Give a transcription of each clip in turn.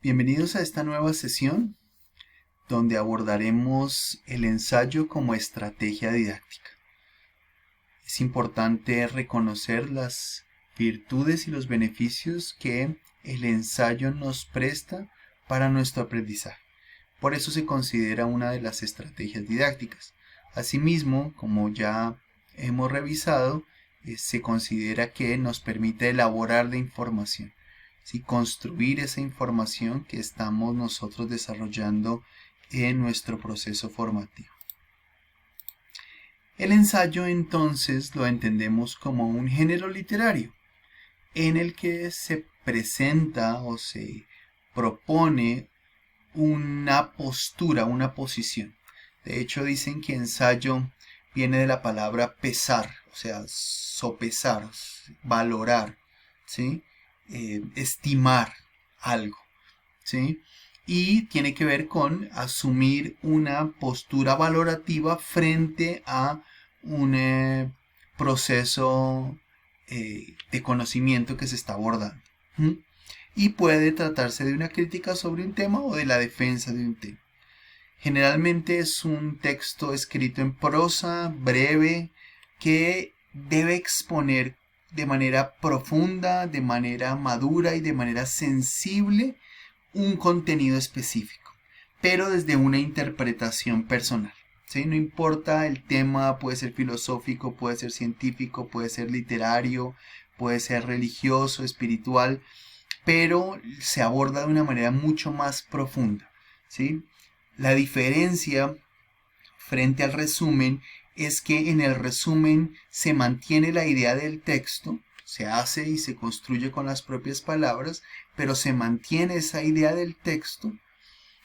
Bienvenidos a esta nueva sesión donde abordaremos el ensayo como estrategia didáctica. Es importante reconocer las virtudes y los beneficios que el ensayo nos presta para nuestro aprendizaje. Por eso se considera una de las estrategias didácticas. Asimismo, como ya hemos revisado, se considera que nos permite elaborar la información, ¿sí? Construir esa información que estamos nosotros desarrollando en nuestro proceso formativo. El ensayo entonces lo entendemos como un género literario en el que se presenta o se propone una postura, una posición. De hecho, dicen que ensayo viene de la palabra pesar, o sea, sopesar, valorar, ¿sí? Estimar algo, ¿sí? Y tiene que ver con asumir una postura valorativa frente a un proceso de conocimiento que se está abordando. ¿Mm? Y puede tratarse de una crítica sobre un tema o de la defensa de un tema. Generalmente es un texto escrito en prosa, breve, que debe exponer de manera profunda, de manera madura y de manera sensible un contenido específico, pero desde una interpretación personal. ¿Sí? No importa el tema, puede ser filosófico, puede ser científico, puede ser literario, puede ser religioso, espiritual, pero se aborda de una manera mucho más profunda, ¿sí? La diferencia frente al resumen es que en el resumen se mantiene la idea del texto, se hace y se construye con las propias palabras, pero se mantiene esa idea del texto.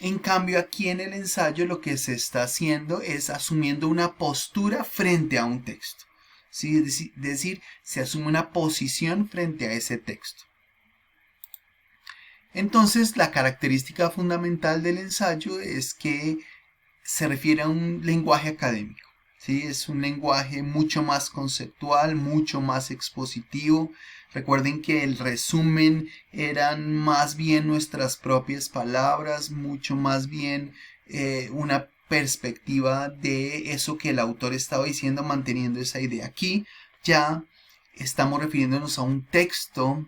En cambio, aquí en el ensayo lo que se está haciendo es asumiendo una postura frente a un texto, ¿sí? Es decir, se asume una posición frente a ese texto. Entonces, la característica fundamental del ensayo es que se refiere a un lenguaje académico, ¿sí? Es un lenguaje mucho más conceptual, mucho más expositivo. Recuerden que el resumen eran más bien nuestras propias palabras, mucho más bien una perspectiva de eso que el autor estaba diciendo, manteniendo esa idea. Aquí ya estamos refiriéndonos a un texto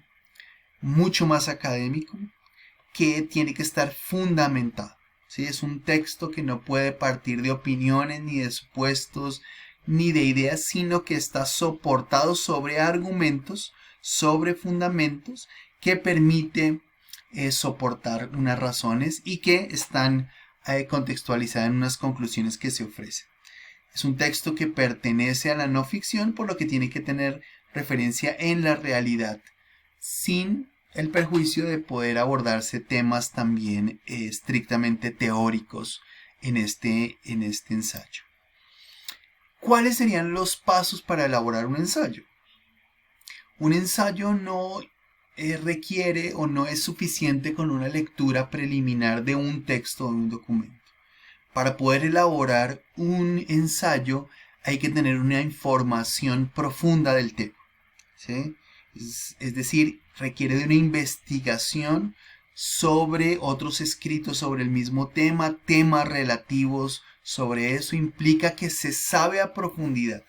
mucho más académico, que tiene que estar fundamentado. ¿Sí? Es un texto que no puede partir de opiniones, ni de supuestos, ni de ideas, sino que está soportado sobre argumentos, sobre fundamentos, que permite soportar unas razones y que están contextualizadas en unas conclusiones que se ofrecen. Es un texto que pertenece a la no ficción, por lo que tiene que tener referencia en la realidad, sin el perjuicio de poder abordarse temas también estrictamente teóricos en este ensayo. ¿Cuáles serían los pasos para elaborar un ensayo? Un ensayo no requiere o no es suficiente con una lectura preliminar de un texto o de un documento. Para poder elaborar un ensayo hay que tener una información profunda del tema, ¿sí? Es decir, requiere de una investigación sobre otros escritos sobre el mismo tema, temas relativos sobre eso. Implica que se sabe a profundidad.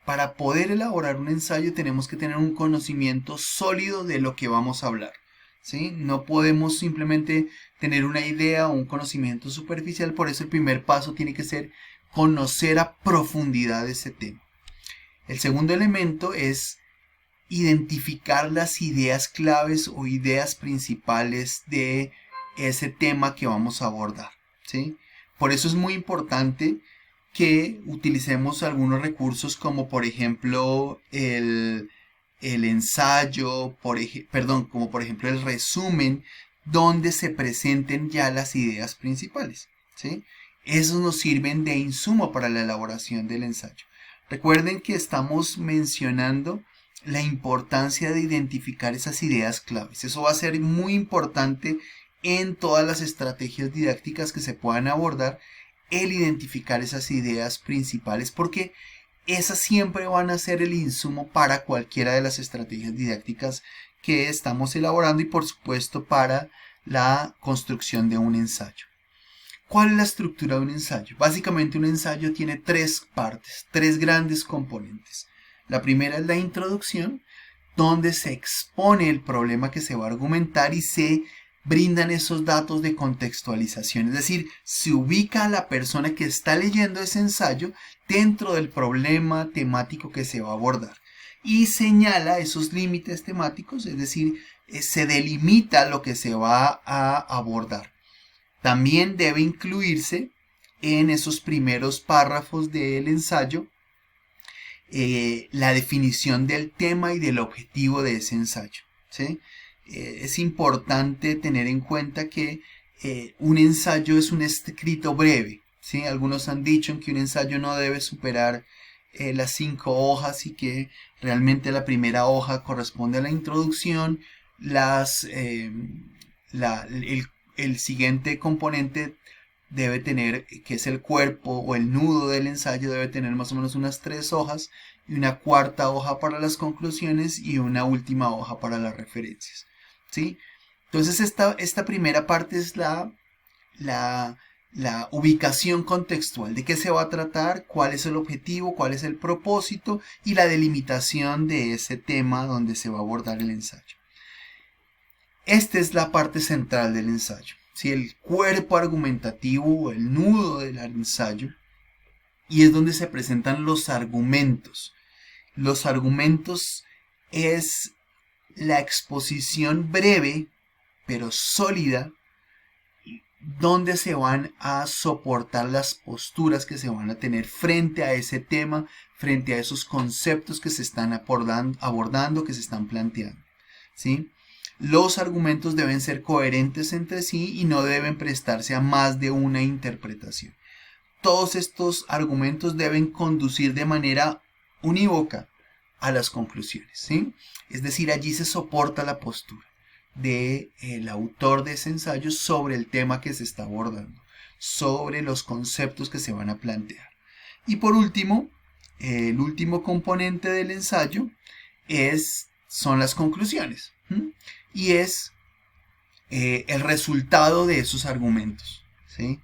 Para poder elaborar un ensayo tenemos que tener un conocimiento sólido de lo que vamos a hablar, ¿sí? No podemos simplemente tener una idea o un conocimiento superficial. Por eso el primer paso tiene que ser conocer a profundidad ese tema. El segundo elemento es identificar las ideas claves o ideas principales de ese tema que vamos a abordar, ¿sí? Por eso es muy importante que utilicemos algunos recursos como por ejemplo el ensayo, como por ejemplo el resumen, donde se presenten ya las ideas principales, ¿sí? Esos nos sirven de insumo para la elaboración del ensayo. Recuerden que estamos mencionando la importancia de identificar esas ideas claves. Eso va a ser muy importante en todas las estrategias didácticas que se puedan abordar, el identificar esas ideas principales, porque esas siempre van a ser el insumo para cualquiera de las estrategias didácticas que estamos elaborando y por supuesto para la construcción de un ensayo. ¿Cuál es la estructura de un ensayo? Básicamente un ensayo tiene tres partes, tres grandes componentes. La primera es la introducción, donde se expone el problema que se va a argumentar y se brindan esos datos de contextualización. Es decir, se ubica a la persona que está leyendo ese ensayo dentro del problema temático que se va a abordar y señala esos límites temáticos, es decir, se delimita lo que se va a abordar. También debe incluirse en esos primeros párrafos del ensayo la definición del tema y del objetivo de ese ensayo, ¿sí? Es importante tener en cuenta que un ensayo es un escrito breve, ¿sí? Algunos han dicho que un ensayo no debe superar las 5 hojas y que realmente la primera hoja corresponde a la introducción, el siguiente componente debe tener, que es el cuerpo o el nudo del ensayo, debe tener más o menos unas 3 hojas y una cuarta hoja para las conclusiones y una última hoja para las referencias, ¿sí? Entonces esta primera parte es la ubicación contextual, de qué se va a tratar, cuál es el objetivo, cuál es el propósito y la delimitación de ese tema donde se va a abordar el ensayo. Esta es la parte central del ensayo, ¿sí? El cuerpo argumentativo, el nudo del ensayo, y es donde se presentan los argumentos. Los argumentos es la exposición breve pero sólida donde se van a soportar las posturas que se van a tener frente a ese tema, frente a esos conceptos que se están abordando, que se están planteando, ¿sí? Los argumentos deben ser coherentes entre sí y no deben prestarse a más de una interpretación. Todos estos argumentos deben conducir de manera unívoca a las conclusiones, ¿sí? Es decir, allí se soporta la postura del autor de ese ensayo sobre el tema que se está abordando, sobre los conceptos que se van a plantear. Y por último, el último componente del ensayo son las conclusiones, ¿sí? Y es el resultado de esos argumentos, ¿sí?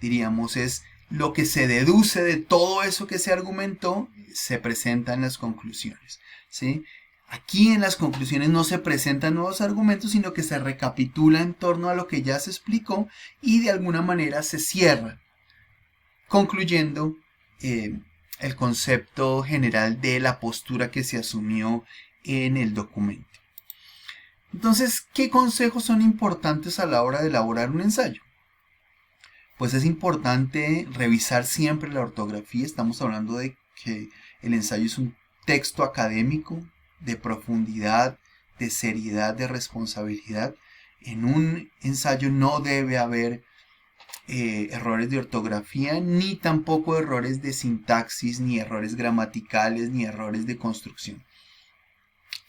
Diríamos, es lo que se deduce de todo eso que se argumentó, se presenta en las conclusiones, ¿sí? Aquí en las conclusiones no se presentan nuevos argumentos, sino que se recapitula en torno a lo que ya se explicó y de alguna manera se cierra, concluyendo el concepto general de la postura que se asumió en el documento. Entonces, ¿qué consejos son importantes a la hora de elaborar un ensayo? Pues es importante revisar siempre la ortografía. Estamos hablando de que el ensayo es un texto académico de profundidad, de seriedad, de responsabilidad. En un ensayo no debe haber errores de ortografía, ni tampoco errores de sintaxis, ni errores gramaticales, ni errores de construcción.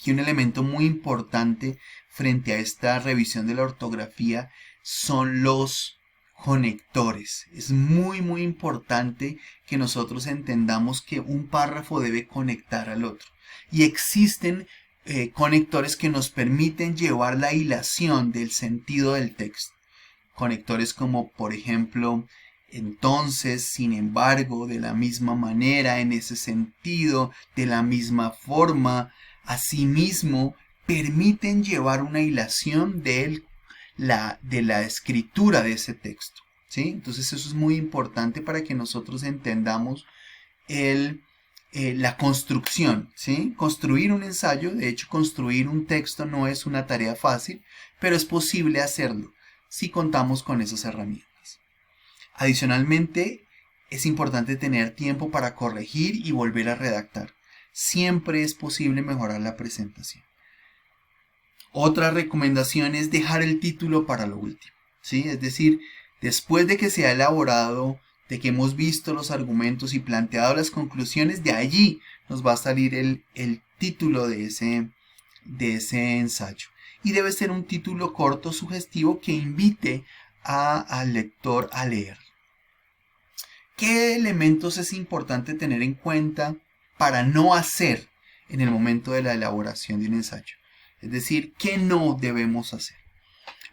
Y un elemento muy importante frente a esta revisión de la ortografía son los conectores. Es muy importante que nosotros entendamos que un párrafo debe conectar al otro. Y existen conectores que nos permiten llevar la hilación del sentido del texto. Conectores como, por ejemplo, entonces, sin embargo, de la misma manera, en ese sentido, de la misma forma, asimismo, permiten llevar una hilación de la escritura de ese texto, ¿sí? Entonces eso es muy importante para que nosotros entendamos la construcción, ¿sí? Construir un ensayo, de hecho, construir un texto no es una tarea fácil, pero es posible hacerlo si contamos con esas herramientas. Adicionalmente, es importante tener tiempo para corregir y volver a redactar. Siempre es posible mejorar la presentación. Otra recomendación es dejar el título para lo último, ¿sí? Es decir, después de que se ha elaborado, de que hemos visto los argumentos y planteado las conclusiones, de allí nos va a salir el título de ese ensayo. Y debe ser un título corto, sugestivo, que invite al lector a leer. ¿Qué elementos es importante tener en cuenta para no hacer en el momento de la elaboración de un ensayo? Es decir, ¿qué no debemos hacer?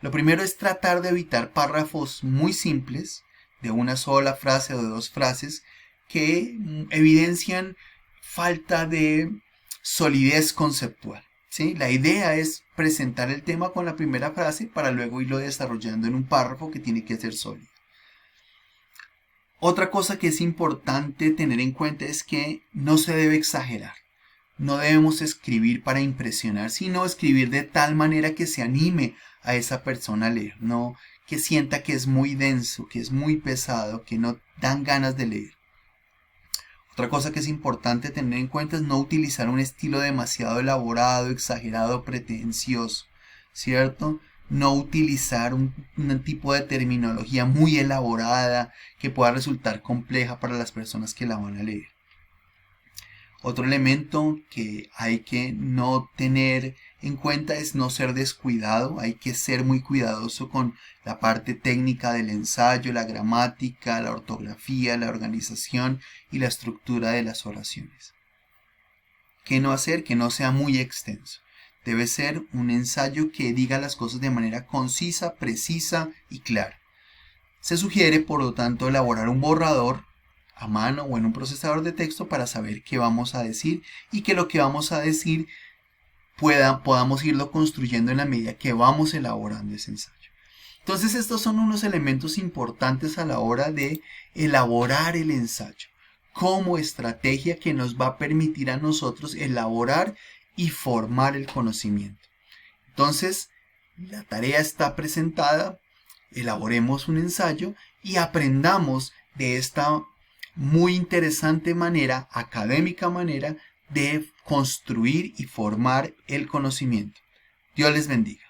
Lo primero es tratar de evitar párrafos muy simples, de una sola frase o de dos frases, que evidencian falta de solidez conceptual. ¿Sí? La idea es presentar el tema con la primera frase para luego irlo desarrollando en un párrafo que tiene que ser sólido. Otra cosa que es importante tener en cuenta es que no se debe exagerar. No debemos escribir para impresionar, sino escribir de tal manera que se anime a esa persona a leer, no que sienta que es muy denso, que es muy pesado, que no dan ganas de leer. Otra cosa que es importante tener en cuenta es no utilizar un estilo demasiado elaborado, exagerado, pretencioso, ¿cierto? No utilizar un tipo de terminología muy elaborada que pueda resultar compleja para las personas que la van a leer. Otro elemento que hay que no tener en cuenta es no ser descuidado. Hay que ser muy cuidadoso con la parte técnica del ensayo, la gramática, la ortografía, la organización y la estructura de las oraciones. ¿Qué no hacer? Que no sea muy extenso. Debe ser un ensayo que diga las cosas de manera concisa, precisa y clara. Se sugiere, por lo tanto, elaborar un borrador a mano o en un procesador de texto para saber qué vamos a decir y que lo que vamos a decir podamos irlo construyendo en la medida que vamos elaborando ese ensayo. Entonces estos son unos elementos importantes a la hora de elaborar el ensayo como estrategia que nos va a permitir a nosotros elaborar y formar el conocimiento. Entonces la tarea está presentada, elaboremos un ensayo y aprendamos de esta muy interesante manera, académica manera, de construir y formar el conocimiento. Dios les bendiga.